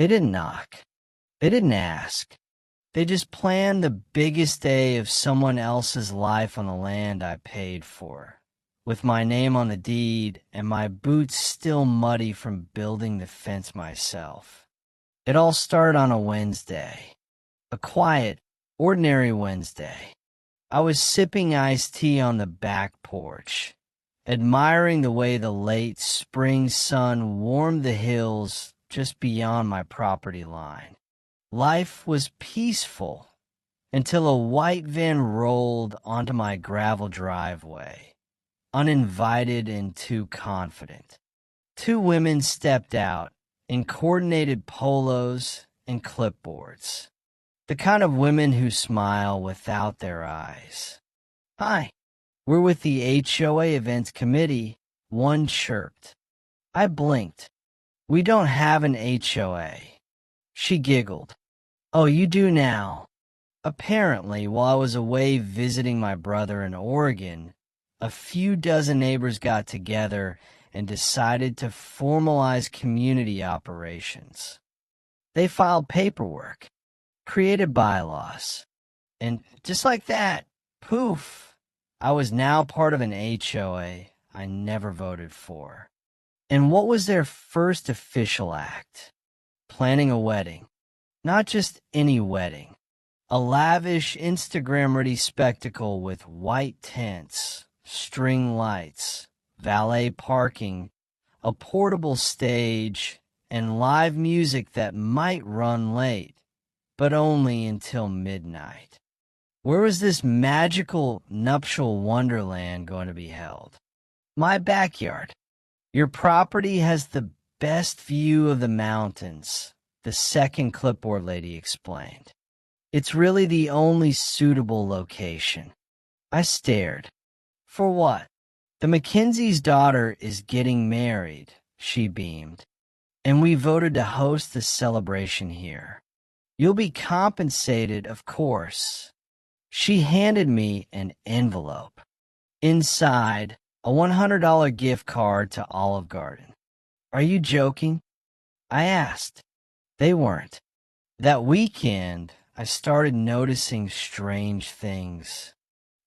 They didn't knock. They didn't ask. They just planned the biggest day of someone else's life on the land I paid for, with my name on the deed and my boots still muddy from building the fence myself. It all started on a Wednesday, a quiet, ordinary Wednesday. I was sipping iced tea on the back porch, admiring the way the late spring sun warmed the hills just beyond my property line. Life was peaceful until a white van rolled onto my gravel driveway, uninvited and too confident. Two women stepped out in coordinated polos and clipboards, the kind of women who smile without their eyes. "Hi, we're with the HOA Events Committee," one chirped. I blinked. "We don't have an HOA." She giggled. "Oh, you do now." Apparently, while I was away visiting my brother in Oregon, a few dozen neighbors got together and decided to formalize community operations. They filed paperwork, created bylaws, and just like that, poof, I was now part of an HOA I never voted for. And what was their first official act? Planning a wedding. Not just any wedding. A lavish, Instagram-ready spectacle with white tents, string lights, valet parking, a portable stage, and live music that might run late, but only until midnight. Where was this magical nuptial wonderland going to be held? My backyard. Your property has the best view of the mountains, the second clipboard lady explained. It's really the only suitable location. I stared. For what? The McKenzie's daughter is getting married, she beamed, and we voted to host the celebration here. You'll be compensated, of course. She handed me an envelope. Inside, a $100 gift card to Olive Garden. Are you joking? I asked. They weren't. That weekend, I started noticing strange things.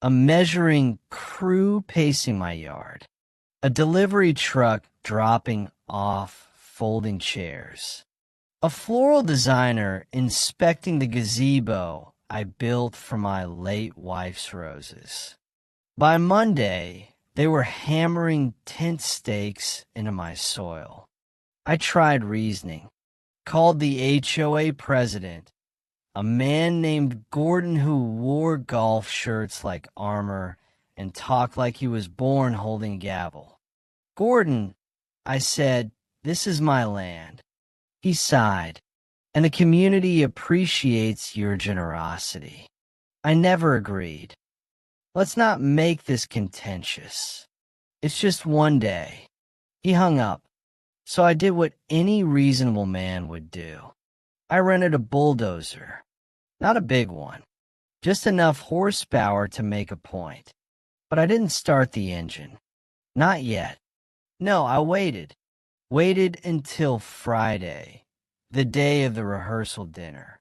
A measuring crew pacing my yard. A delivery truck dropping off folding chairs. A floral designer inspecting the gazebo I built for my late wife's roses. By Monday, they were hammering tent stakes into my soil. I tried reasoning. Called the HOA president, a man named Gordon who wore golf shirts like armor and talked like he was born holding a gavel. "Gordon," I said, "this is my land." He sighed, "And the community appreciates your generosity." I never agreed. "Let's not make this contentious. It's just one day." He hung up, so I did what any reasonable man would do. I rented a Bulldozer. Not a big one, just enough horsepower to make a point. But I didn't start the engine. Not yet. No, I waited. Waited until Friday, the day of the rehearsal dinner,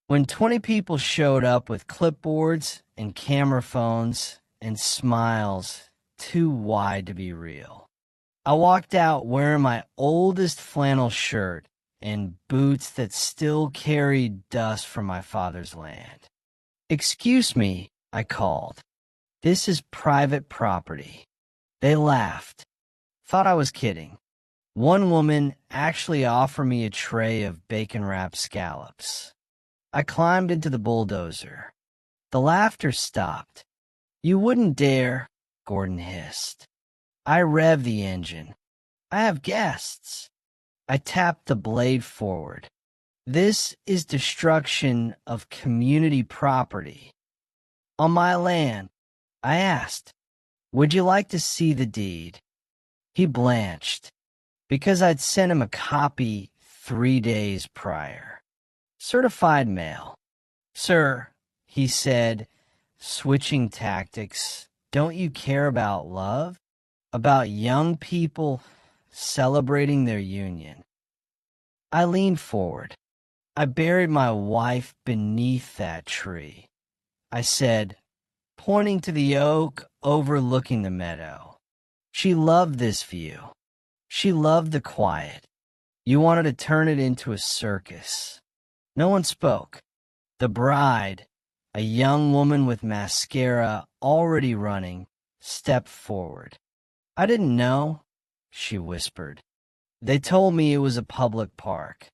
when 20 people showed up with clipboards and camera phones and smiles too wide to be real. I walked out wearing my oldest flannel shirt and boots that still carried dust from my father's land. "Excuse me," I called. "This is private property." They laughed. Thought I was kidding. One woman actually offered me a tray of bacon-wrapped scallops. I climbed into the Bulldozer. The laughter stopped. "You wouldn't dare," Gordon hissed. I revved the engine. "I have guests." I tapped the blade forward. "This is destruction of community property." "On my land." I asked, "Would you like to see the deed?" He blanched, because I'd sent him a copy 3 days prior. Certified mail. "Sir," he said, switching tactics, "don't you care about love? About young people celebrating their union?" I leaned forward. I buried my wife beneath that tree. I said, pointing to the oak overlooking the meadow. She loved this view. She loved the quiet. You wanted to turn it into a circus. No one spoke. The bride, a young woman with mascara already running, stepped forward. I didn't know, she whispered. They told me it was a public park.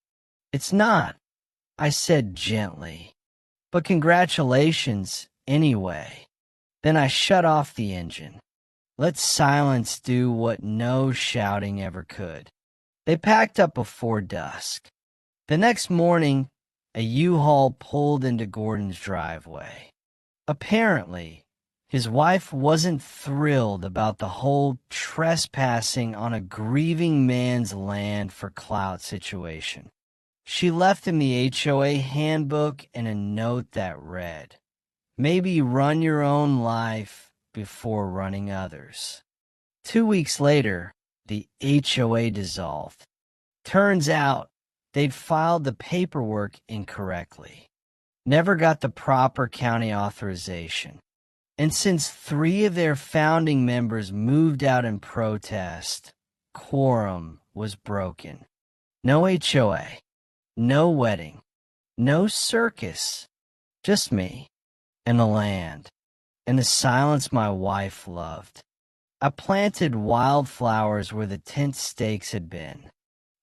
It's not, I said gently. But congratulations, anyway. Then I shut off the engine. Let silence do what no shouting ever could. They packed up before dusk. The next morning, a U-Haul pulled into Gordon's driveway. Apparently, his wife wasn't thrilled about the whole trespassing on a grieving man's land for clout situation. She left him the HOA handbook and a note that read, "Maybe run your own life before running others." 2 weeks later, the HOA dissolved. Turns out, they'd filed the paperwork incorrectly. Never got the proper county authorization. And since 3 of their founding members moved out in protest, quorum was broken. No HOA, no wedding, no circus, just me and the land and the silence my wife loved. I planted wildflowers where the tent stakes had been.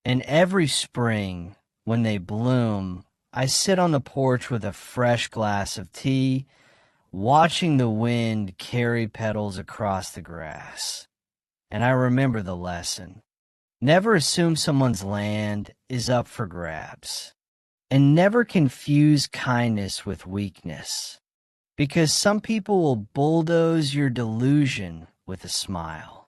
And every spring, when they bloom, I sit on the porch with a fresh glass of tea, watching the wind carry petals across the grass. And I remember the lesson. Never assume someone's land is up for grabs. And never confuse kindness with weakness. Because some people will bulldoze your delusion with a smile.